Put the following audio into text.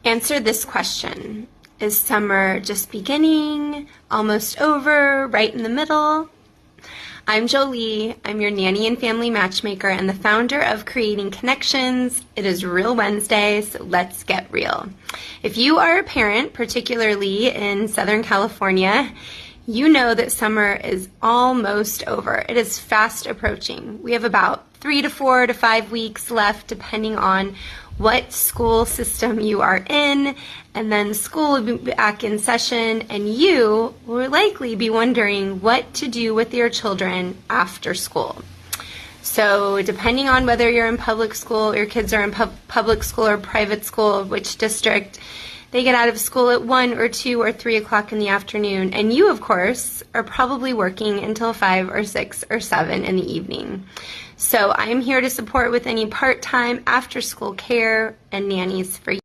Answer this question. Is summer just beginning, almost over, right in the middle? I'm Jolie. I'm your nanny and family matchmaker and the founder of Creating Connections. It is Real Wednesday, so let's get real. If you are a parent, particularly in Southern California, you know that summer is almost over. It is fast approaching. We have about 3 to 4 to 5 weeks left, depending on what school system you are in, and then school will be back in session, and you will likely be wondering what to do with your children after school. So depending on whether you're in public school, your kids are in public school or private school, which district, they get out of school at 1 or 2 or 3 o'clock in the afternoon, and you, of course, are probably working until 5 or 6 or 7 in the evening. So I am here to support with any part-time after-school care and nannies for you.